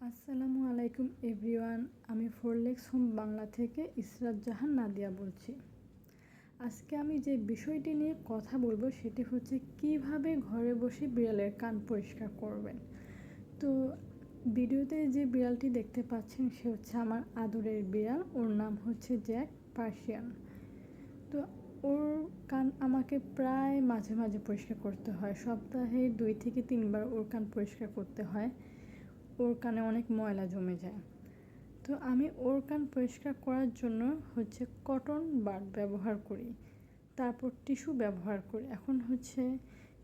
আসসালামু আলাইকুম এভরিওয়ান। আমি ফোরলেক্স হোম বাংলা থেকে ইসরাত জাহান নাদিয়া বলছি। আজকে আমি যে বিষয়টি নিয়ে কথা বলবো সেটি হচ্ছে কিভাবে ঘরে বসে বিড়ালের কান পরিষ্কার করবেন। তো ভিডিওতে যে বিড়ালটি দেখতে পাচ্ছেন সে হচ্ছে আমার আদরের বিড়াল, ওর নাম হচ্ছে জ্যাক পার্সিয়ান। তো ওর কান আমাকে প্রায় মাঝে মাঝে পরিষ্কার করতে হয়, সপ্তাহে 2 থেকে 3 বার ওর কান পরিষ্কার করতে হয়। ওর কানে অনেক ময়লা জমে যায়। তো আমি ওর কান পরিষ্কার করার জন্য হচ্ছে কটন বাড ব্যবহার করি, তারপর টিস্যু ব্যবহার করি। এখন হচ্ছে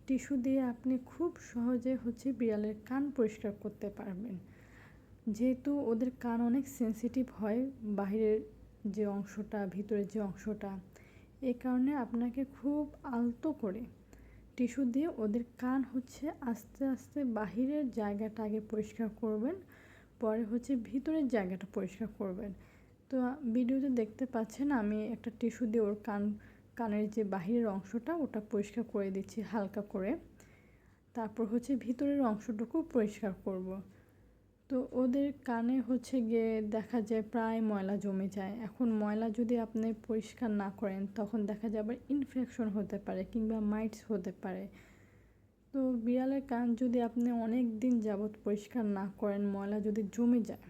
টিস্যু দিয়ে আপনি খুব সহজে হচ্ছে বিড়ালের কান পরিষ্কার করতে পারবেন, যেহেতু ওদের কান অনেক সেন্সিটিভ হয়, বাহিরের যে অংশটা ভিতরের যে অংশটা, এই কারণে আপনাকে খুব আলতো করে টিস্যু দিয়ে ওদের কান হচ্ছে আস্তে আস্তে বাহিরের জায়গাটা আগে পরিষ্কার করবেন, পরে হচ্ছে ভিতরের জায়গাটা পরিষ্কার করবেন। তো ভিডিওতে দেখতে পাচ্ছেন আমি একটা টিস্যু দিয়ে ওর কানের যে বাহিরের অংশটা ওটা পরিষ্কার করে দিচ্ছি হালকা করে, তারপর হচ্ছে ভিতরের অংশটুকু পরিষ্কার করব। তো ওদের কানে হচ্ছে গিয়ে দেখা যায় প্রায় ময়লা জমে যায়। এখন ময়লা যদি আপনি পরিষ্কার না করেন তখন দেখা যায় আবার ইনফেকশন হতে পারে কিংবা মাইটস হতে পারে। তো বিড়ালের কান যদি আপনি অনেক দিন যাবৎ পরিষ্কার না করেন, ময়লা যদি জমে যায়,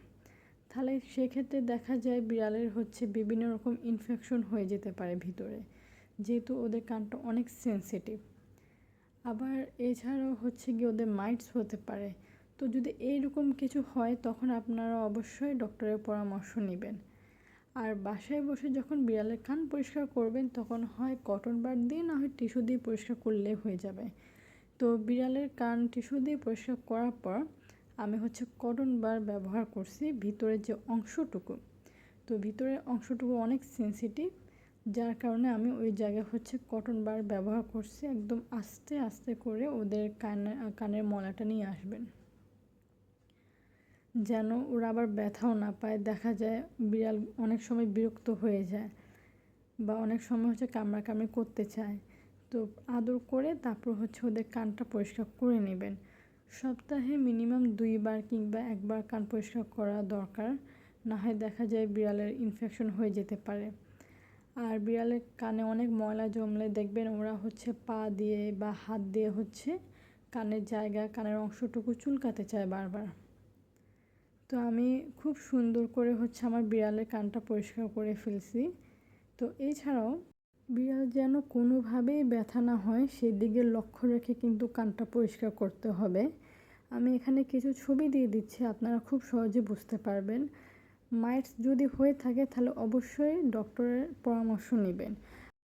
তাহলে সেক্ষেত্রে দেখা যায় বিড়ালের হচ্ছে বিভিন্ন রকম ইনফেকশন হয়ে যেতে পারে ভিতরে, যেহেতু ওদের কানটা অনেক সেন্সিটিভ। আবার এছাড়াও হচ্ছে গিয়ে ওদের মাইটস হতে পারে। তো যদি এইরকম কিছু হয় তখন আপনারা অবশ্যই ডক্টরের পরামর্শ নেবেন। আর বাসায় বসে যখন বিড়ালের কান পরিষ্কার করবেন তখন হয় কটন বাড দিয়ে না হয় টিস্যু দিয়ে পরিষ্কার করলেই হয়ে যাবে। তো বিড়ালের কান টিস্যু দিয়ে পরিষ্কার করার পর আমি হচ্ছে কটন বার ব্যবহার করছি ভিতরের যে অংশটুকু। তো ভিতরের অংশটুকু অনেক সেন্সিটিভ, যার কারণে আমি ওই জায়গায় হচ্ছে কটন বার ব্যবহার করছি। একদম আস্তে আস্তে করে ওদের কানের ময়লাটা নিয়ে আসবেন, যেন ওরা আবার ব্যথাও না পায়। দেখা যায় বিড়াল অনেক সময় বিরক্ত হয়ে যায় বা অনেক সময় হচ্ছে কামড়াকামড়ি করতে চায়। তো আদর করে তারপর হচ্ছে ওদের কানটা পরিষ্কার করে নেবেন। সপ্তাহে মিনিমাম 2 বার কিংবা 1 বার কান পরিষ্কার করা দরকার, না হয় দেখা যায় বিড়ালের ইনফেকশন হয়ে যেতে পারে। আর বিড়ালের কানে অনেক ময়লা জমলে দেখবেন ওরা হচ্ছে পা দিয়ে বা হাত দিয়ে হচ্ছে কানের অংশটুকু চুলকাতে চায় বারবার। তো আমি খুব সুন্দর করে হচ্ছে আমার বিড়ালের কানটা পরিষ্কার করে ফেলছি। তো এছাড়াও বিড়াল যেন কোনোভাবেই ব্যথা না হয় সেদিকে লক্ষ্য রেখে কিন্তু কানটা পরিষ্কার করতে হবে। আমি এখানে কিছু ছবি দিয়ে দিচ্ছি, আপনারা খুব সহজে বুঝতে পারবেন। মাইটস যদি হয়ে থাকে তাহলে অবশ্যই ডক্টরের পরামর্শ নেবেন।